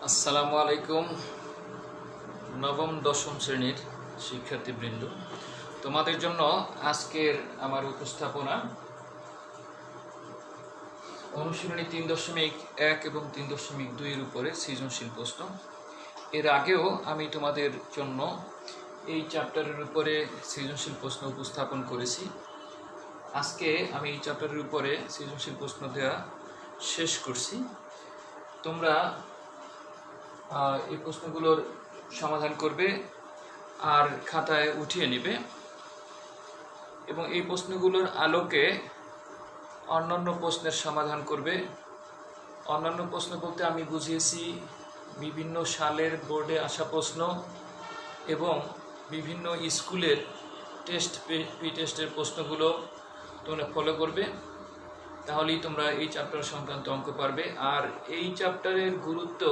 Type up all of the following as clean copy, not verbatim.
আসসালামু আলাইকুম। নবম দশম শ্রেণীর শিক্ষার্থীবৃন্দ, তোমাদের জন্য আজকের আমার উপস্থাপনা অনুশীলনী 3.1 এবং 3.2 এর উপরে সৃজনশীল প্রশ্ন। এর আগেও আমি তোমাদের জন্য এই চ্যাপ্টারের উপরে সৃজনশীল প্রশ্ন উপস্থাপন করেছি। আজকে আমি এই চ্যাপ্টারের উপরে সৃজনশীল প্রশ্ন দেওয়া শেষ করছি। তোমরা এই প্রশ্নগুলোর সমাধান করবে আর খাতায় উঠিয়ে নেবে এবং এই প্রশ্নগুলোর আলোকে অন্যান্য প্রশ্নের সমাধান করবে। অন্যান্য প্রশ্ন বলতে আমি বুঝিয়েছি বিভিন্ন সালের বোর্ডে আসা প্রশ্ন এবং বিভিন্ন স্কুলের টেস্ট প্রি টেস্টের প্রশ্নগুলো তোমরা ফলো করবে, তাহলেই তোমরা এই চ্যাপ্টার সংক্রান্ত অঙ্ক পারবে। আর এই চ্যাপ্টারের গুরুত্ব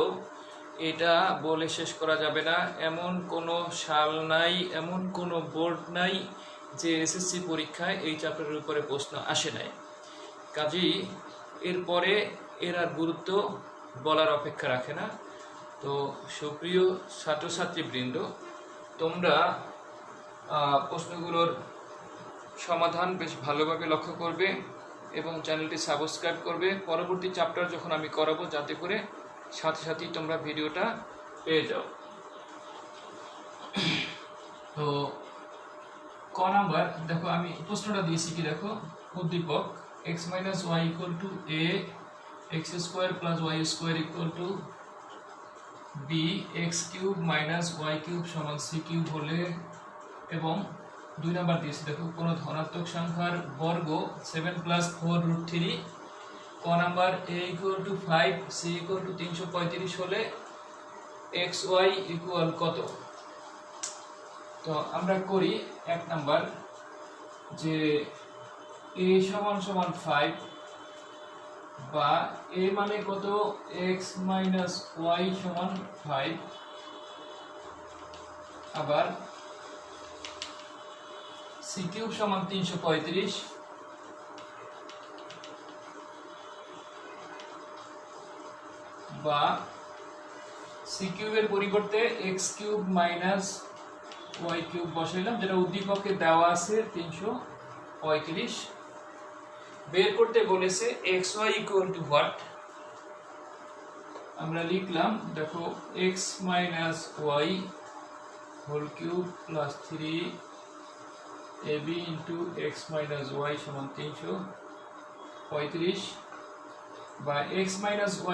এটা বলে শেষ করা যাবে না। এমন কোনো সাল নাই, এমন কোনো বোর্ড নাই যে এসএসসি পরীক্ষায় এই চ্যাপ্টারের উপরে প্রশ্ন আসে নাই। কাজেই এরপরে এর আর গুরুত্ব বলার অপেক্ষা রাখে না। তো সুপ্রিয় ছাত্রছাত্রীবৃন্দ, তোমরা প্রশ্নগুলোর সমাধান বেশ ভালোভাবে লক্ষ্য করবে এবং চ্যানেলটি সাবস্ক্রাইব করবে। পরবর্তী চ্যাপ্টার যখন আমি করাবো, যাতে করে সাথে সাথেই তোমরা ভিডিওটা পেয়ে যাও। তো ক নাম্বার দেখো, আমি প্রশ্নটা দিয়েছি কি দেখো, উদ্দীপক x - y = a, x² + y² = b, x³ - y³ = c³ হলে, এবং 2 নাম্বার দিয়েছি দেখো, কোনো ধনাত্মক সংখ্যার বর্গ 7 + 4√3। ক নাম্বার a = 5, c = 335 হলে xy = কত? তো আমরা করি 1 নাম্বার, যে a = 5 বা a মানে কত, x - y = 5, আবার c³ = 335 বা c³ এর পরিবর্তে x³ - y³ বসাইলাম, যেটা উদ্দীপকে দেওয়া আছে 335। বের করতে বলেছে xy = what? আমরা লিখলাম দেখো, x - y whole cube plus 3ab into x - y = 335, বা x -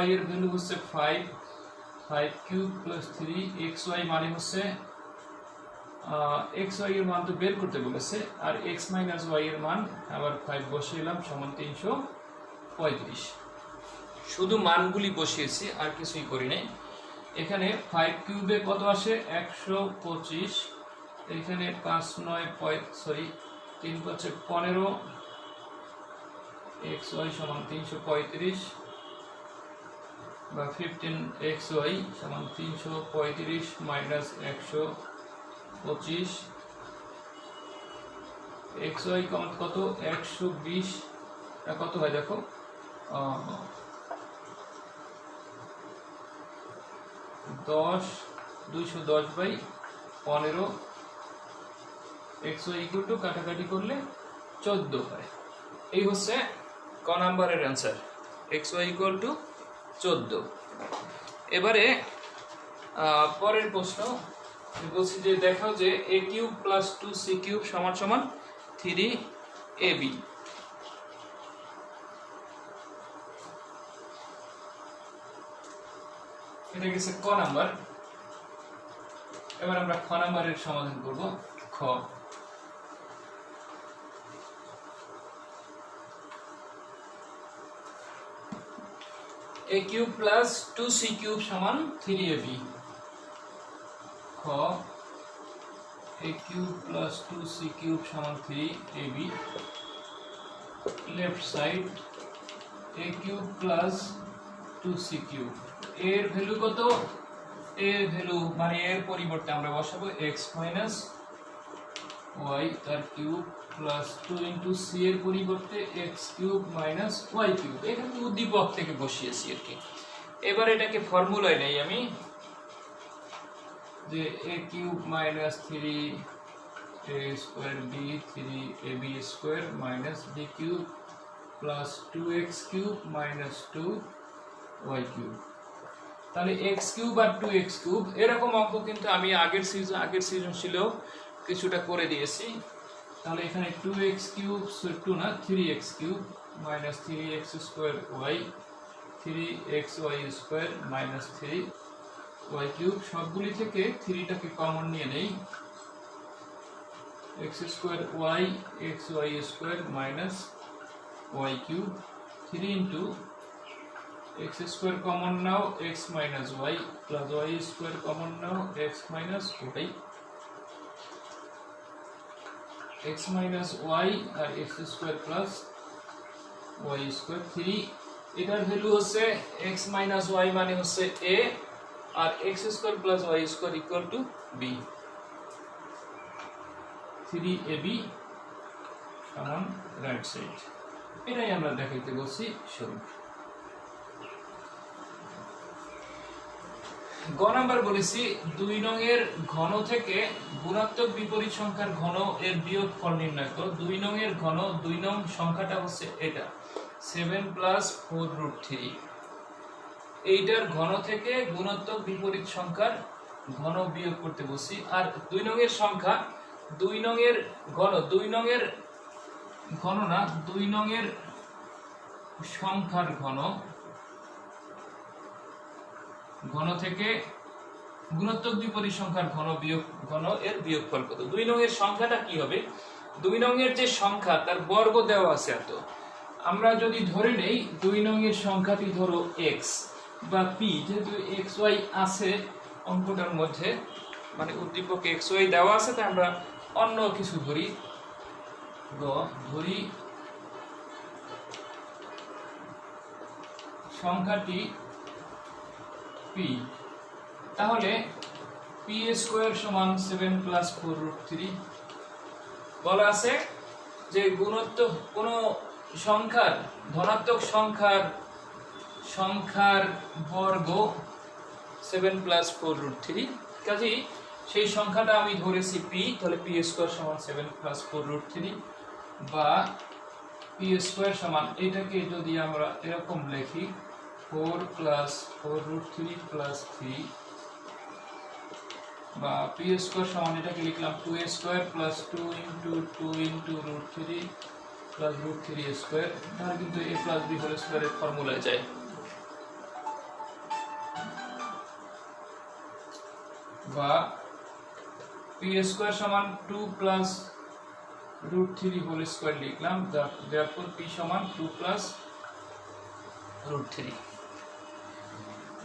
y এর ভ্যালু হচ্ছে 5, 5³ + 3xy মানে হচ্ছে xy এর মান তো বের করতে বলেছে, আর x - y এর মান আবার 5 বসিয়েলাম সমান 335। শুধু মানগুলি বসিয়েছি, আর কিছুই করি নাই। এখানে 5³ এ কত আসে, 125, এখানে 5 - 9 3 × 5 = 15, xy = 335 বা 15xy = 335 - 125, xy কত, 120, কত হয় দেখো, 210/15, xy = কাটাকাটি করলে 14 হয়। এই হচ্ছে ক নাম্বারের অ্যান্সার, xy = 14। এবারে পরের প্রশ্ন বলছি যে দেখাও যে a³ + 2c³ = 3ab। এটা গেছে ক নাম্বার। এবার আমরা খ নাম্বারের সমাধান করব। খ, a³ + 2c³ = 3ab। খ, a³ + 2c³ = 3ab। Left side, a³ + 2c³ এর ভ্যালু কত, এর ভ্যালু মানে এর পরিবর্তে আমরা বসাবো x - y তার কিউব প্লাস 2 × c এর পরিবর্তে x³ - y³। এখানে উদ্দীপক থেকে বসিয়েছি আর কি। এবার এটাকে ফর্মুলায় নেই আমি, যে a cube minus 3a square b 3ab square minus b cube plus 2x cube minus 2y cube. তাহলে x কিউব আর 2x কিউব এরকম অঙ্ক কিন্তু আমি আগের সৃজনশীলেও কিছুটা করে দিয়েছি। তাহলে এখানে 2x কিউব 2 না 3x cube minus 3x square y 3xy square minus 3y cube, সবগুলি থেকে 3টাকে কমন নিয়ে নেই, x square y xy square minus y cube 3 into x square common নাও x minus y plus y square common নাও x minus y, x minus y আর x square plus y square 3, এটার value হচ্ছে x minus y মানে হচ্ছে a আর x square plus y square equal to b, 3ab সমান right side. এটাই আমরা দেখাইতে বলছি শুরু। গ নাম্বার বলেছি 2 নং এর ঘন থেকে গুণাত্মক বিপরীত সংখ্যার ঘন এর বিয়োগফল নির্ণয় করো। 2 নং এর ঘন, 2 নং সংখ্যাটা হচ্ছে এটা 7 প্লাস 4√3, এইটার ঘন থেকে গুণাত্মক বিপরীত সংখ্যার ঘন বিয়োগ করতে বলছি। আর 2 নং এর সংখ্যা, 2 নং এর ঘন, 2 নং এর ঘন না 2 নং এর সংখ্যার ঘন, ঘন থেকে গুণাত্মক বিপরীত সংখ্যার ঘন এর বিয়োগফল কত। 2 নং এর সংখ্যাটা কি হবে, 2 নং এর যে সংখ্যা তার বর্গ দেওয়া আছে এত, আমরা যদি ধরে নেই 2 নং এর সংখ্যাটি ধরো x বা p, যেহেতু xy আছে অঙ্কটার মধ্যে, মানে উদ্দীপক xy দেওয়া আছে, তাই আমরা অন্য কিছু ধরি, ধরি সংখ্যাটি p, তাহলে p স্কয়ার সমান 7 প্লাস 4√3। বলা আছে যে গুণাত্মক কোন সংখ্যার, ধনাত্মক সংখ্যার বর্গ 7 প্লাস 4√3, কাজেই সেই সংখ্যাটা আমি ধরেছি p, তাহলে p স্কয়ার সমান 7 প্লাস 4√3 বা p স্কয়ার সমান, এটাকে যদি আমরা এরকম লিখি 4 প্লাস 4√3 প্লাস 3, বা p স্কয়ার সমান এটাকে লিখলাম 2a square plus 2 into 2 into √3 plus √3 square, তাহলে কিন্তু a প্লাস b হোল স্কয়ারের ফর্মুলায় যায়। বা p স্কয়ার সমান 2 প্লাস √3 হোল স্কয়ার লিখলাম, therefore p সমান 2 প্লাস √3।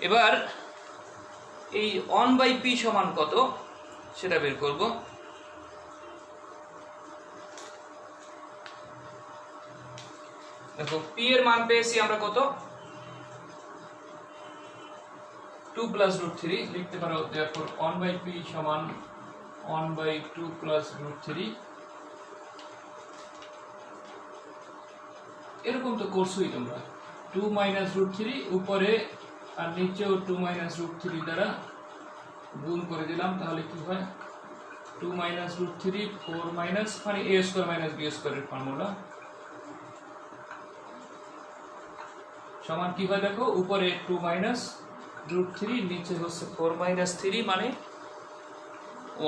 এবার এই 1/p সমান কত সেটা বের করব। দেখো p এর মান পেয়েছি আমরা কত, 2 প্লাস √3 লিখতে পারো, therefore 1/p সমান 1/2 প্লাস √3। এরকম তো করছোই তোমরা, 2 মাইনাস √3 উপরে আর নিচেও 2 মাইনাস √3 দ্বারা গুণ করে দিলাম, তাহলে কি হয় 2 মাইনাস √3 4 মাইনাস, মানে a স্কয়ার মাইনাস b স্কয়ারের ফর্মুলা সমান কি হয় দেখো, উপরে 2 মাইনাস √3 নিচে হচ্ছে 4 মাইনাস 3 মানে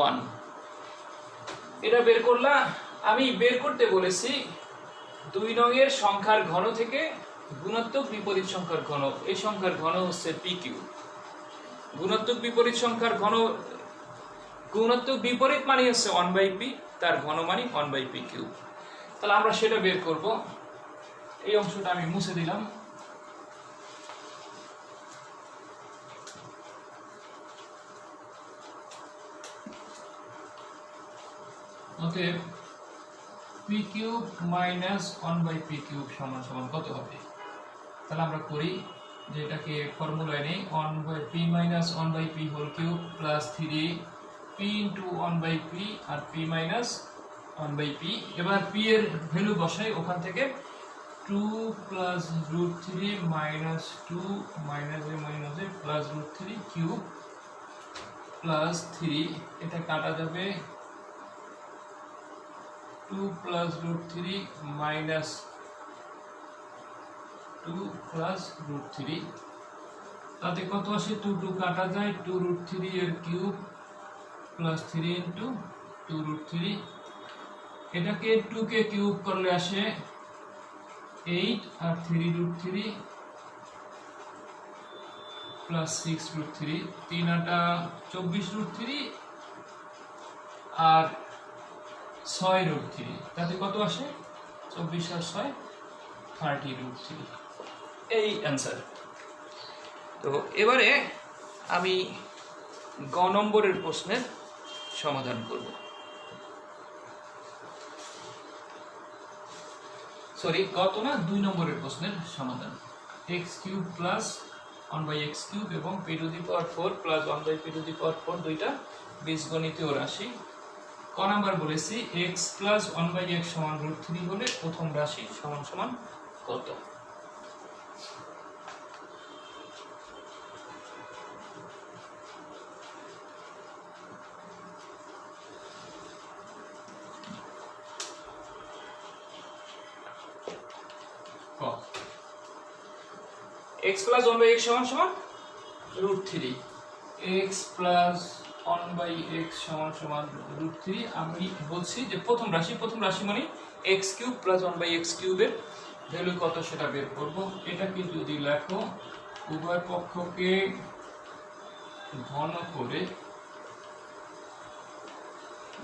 1। এটা বের করলাম। আমি বের করতে বলেছি 2 নং এর সংখ্যার ঘন থেকে গুণাত্মক বিপরীত সংখ্যার ঘন, এই সংখ্যার ঘন হচ্ছে p কিউব। গুণাত্মক বিপরীত সংখ্যার ঘন, গুণাত্মক বিপরীত মানে হচ্ছে 1/p, তার ঘন মানে 1/p কিউব। তাহলে আমরা সেটা বের করব। এই অংশটা আমি মুছে দিলাম। অতএব p cube minus 1/p cube সমান সমান কত হবে, তাহলে আমরা করি যে এটাকে ফর্মুলায় নেই, 1/p minus 1/p whole cube plus 3p into 1/p আর p মাইনাস 1/p। এবার p এর ভ্যালু বসাই, ওখান থেকে 2 প্লাস রুট 3 মাইনাস 2 মাইনাস এ প্লাস রুট 3 কিউব প্লাস 3, এটা কাটা যাবে 2 plus root 3 minus 2 plus root 3, তাতে কত আসে 2 2 কাটা যায়, 2 রুট 3 এর কিউব প্লাস 3 ইন্টু 2 রুট 3, এটাকে 2 কে কিউব করলে আসে 8 আর 3 রুট 3 প্লাস 6 রুট 3, 3 আটা 24 রুট 3 আর 6 রুট 3, তাতে কত আসে 24 আর 6 30 রুট 3, এই অ্যান্সার। তো এবারে আমি গ নম্বরের প্রশ্নের সমাধান করব। সরি, গত না 2 নম্বরের প্রশ্নের সমাধান। x cube plus 1/x cube এবং p to the power 4 plus 1/p to the power 4 দুইটা বীজগণিতীয় রাশি। ক নাম্বার বলেছি x প্লাস 1/x সমান রুট 3 হলে প্রথম রাশি সমান সমান কত? x প্লাস 1/x সমান সমান রুট 3, x প্লাস 1/x সমান সমান রুট 3। আমি বলছি যে প্রথম রাশি মানে x কিউব প্লাস 1/x কিউবের ভ্যালু কত সেটা বের করব। এটাকে যদি লেখো উভয় পক্ষকে ঘন করে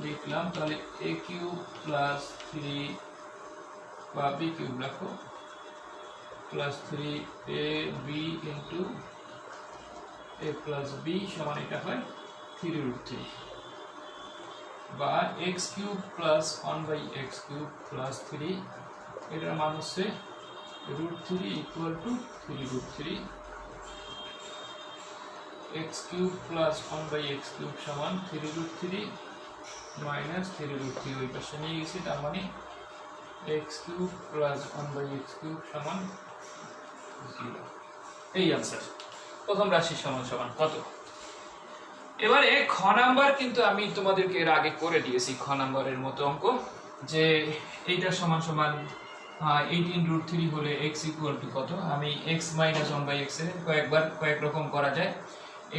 লিখলাম, তাহলে a কিউব প্লাস 3 বা b কিউব লেখো plus 3ab into a plus b সমান এটা হয় 3 রুট 3, বা x cube plus 1/x cube plus 3, এটার মান হচ্ছে root 3 equal to 3 root 3, x cube plus 1/x cube সমান 3 রুট 3 মাইনাস 3 রুট 3 ওই পাশে নিয়ে গেছি, তার মানে x cube plus 1/x cube সমান 0, এই আনসার। প্রথম রাশি সমান সমান কত? এবারে খ নাম্বার কিন্তু আমি তোমাদেরকে এর আগে করে দিয়েছি, খ নাম্বারের মতো অঙ্ক, যে এইটা সমান সমান 18 রুট 3 হলে x ইকুয়াল টু কত। আমি x মাইনাস 1/x এর কয়েক রকম করা যায়।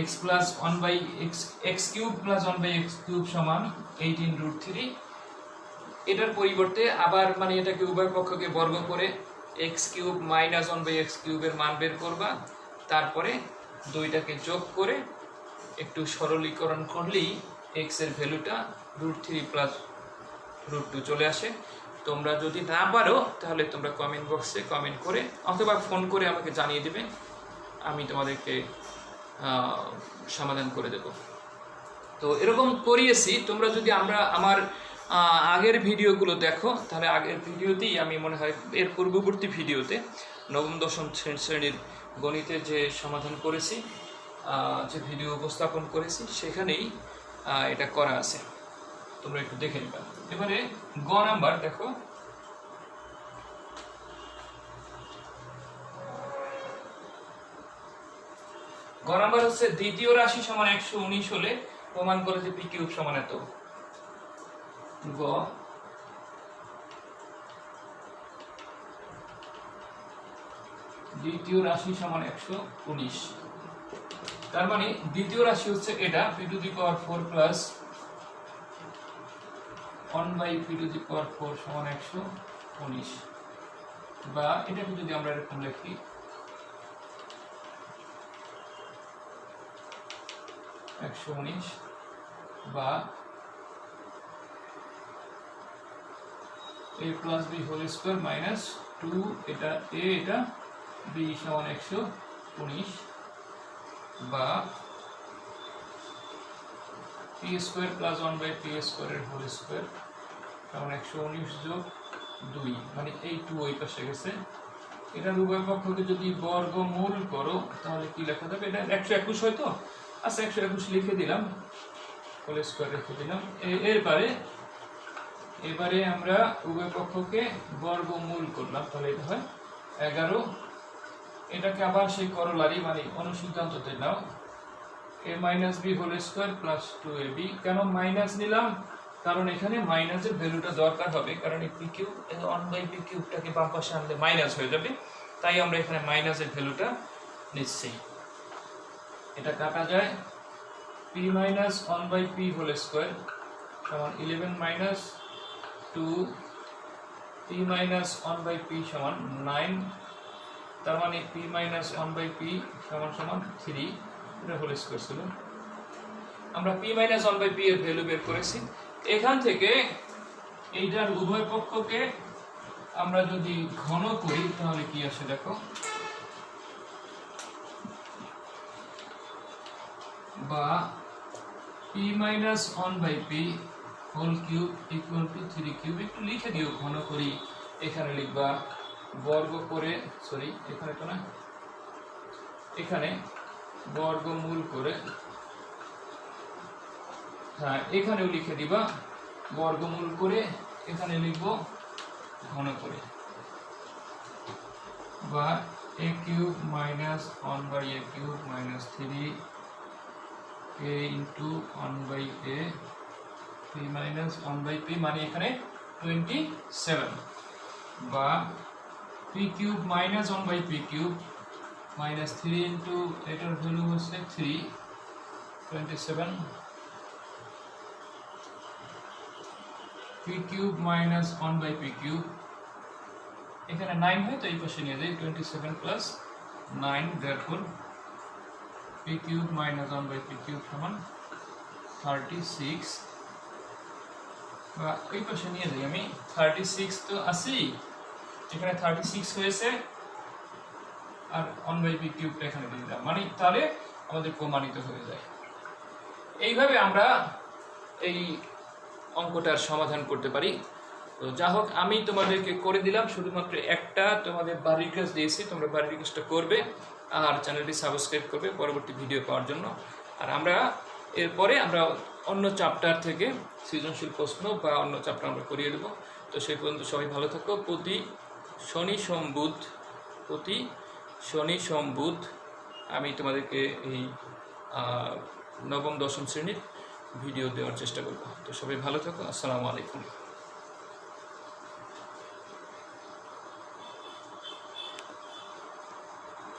x plus 1/x x cube plus 1/x cube সমান 18 রুট 3, এটার পরিবর্তে আবার মানে এটাকে উভয় পক্ষকে বর্গ করে x কিউব মাইনাস 1/x কিউবের মান বের করবা, তারপরে দুইটাকে যোগ করে একটু সরলীকরণ করলেই x এর ভ্যালুটা রুট 3 প্লাস রুট 2 চলে আসে। তোমরা যদি না পারো তাহলে তোমরা কমেন্ট বক্সে কমেন্ট করে অথবা ফোন করে আমাকে জানিয়ে দেবে, আমি তোমাদেরকে সমাধান করে দেব। তো এরকম করিয়েছি, তোমরা যদি আমার আগের ভিডিওগুলো দেখো তাহলে আগের ভিডিওতেই আমি মনে হয় এর পূর্ববর্তী ভিডিওতে নবম দশম শ্রেণীর গণিতের যে সমাধান করেছি, যে ভিডিও উপস্থাপন করেছি সেখানেই এটা করা আছে, তোমরা একটু দেখে নিবা। এবারে গ নাম্বার দেখো, গ নাম্বার হচ্ছে দ্বিতীয় রাশি সমান 119 হলে প্রমাণ করে যে পি কিউব সমান এত। গ দ্বিতীয় রাশি সমান 119, তার মানে দ্বিতীয় রাশি হচ্ছে এটা p to the power 4 plus 1/p to the power 4 সমান 119, বা এটাকে যদি আমরা এরকম লিখি বা a plus b whole square minus 2, এটা a এটা b সমান 119, বা p স্কয়ার প্লাস 1/p স্কয়ারের হোল স্কয়ার সমান 119 যোগ 2, মানে এই 2 ওই পাশে গেছে। এটার উভয় পক্ষকে যদি বর্গমূল করো তাহলে কি লেখা যাবে? এটা 121 হয়তো, আচ্ছা 121 লিখে দিলাম, হোল স্কয়ার রেখে দিলাম। এরপরে এবারে আমরা উভয় পক্ষকে বর্গমূল করলাম, তাহলে এটা হয় 11। এটাকে আবার সেই করলারি মানে অনুসিদ্ধান্ততে নাও, a minus B whole square plus 2ab। কেন মাইনাস নিলাম? কারণ এখানে মাইনাসের ভ্যালুটা দরকার হবে, কারণ এই পি কিউব 1/p কিউবটাকে বাম পাশে আনলে মাইনাস হয়ে যাবে, তাই আমরা এখানে মাইনাসের ভ্যালুটা নিচ্ছি। এটা কাটা যায়, p minus 1/p whole square সমান 11 মাইনাস 2, p মাইনাস 1/p সমান 9, তার মানে p মাইনাস 1/p সমান সমান 3, এটা হোল স্কোয়ার ছিল। আমরা p মাইনাস 1/p এর ভ্যালু বের করেছি। এখান থেকে এইটার উভয় পক্ষকে আমরা যদি ঘন করি তাহলে কি আসে দেখো, বা p minus 1/p whole cube equal to 3 cube. একটু লিখে দিও, ঘন করি এখানে লিখবা বর্গ করে, সরি এখানে তো না, এখানে বর্গমূল করে, হ্যাঁ এখানেও লিখে দিবা বর্গমূল করে, এখানে লিখব ঘন করে, বা a cube minus 1/a cube minus 3a into 1/a p minus 1/p মানে এখানে 27, বা p cube minus 1/p cube minus 3 into এটার ভ্যালু হচ্ছে 3, 27, p cube minus 1/p cube, এখানে 9 হয় তো এই পাশে নিয়ে যাই, 27 plus 9, therefore p cube minus 1/p cube সমান 36, বা এই পাশে নিয়ে যাই আমি, 36 তো আসি, এখানে 36 হয়েছে, আর 1/p কিউবটা এখানে দিয়ে দিলাম, মানে তাহলে আমাদের প্রমাণিত হয়ে যায়। এইভাবে আমরা এই অঙ্কটার সমাধান করতে পারি। তো যা হোক, আমি তোমাদেরকে করে দিলাম, শুধুমাত্র একটা তোমাদের বাড়ির কাজ দিয়েছি, তোমরা বাড়ির কাজটা করবে আর চ্যানেলটি সাবস্ক্রাইব করবে পরবর্তী ভিডিও পাওয়ার জন্য। আর আমরা এরপরে আমরা অন্য চ্যাপ্টার থেকে সৃজনশীল প্রশ্ন বা অন্য চ্যাপ্টার আমরা করিয়ে দেবো। তো সেই পর্যন্ত সবাই ভালো থাকো। প্রতি শনি সোম বুধ আমি তোমাদেরকে এই নবম দশম শ্রেণীর ভিডিও দেওয়ার চেষ্টা করব। তো সবাই ভালো থাকো। আসসালামু আলাইকুম।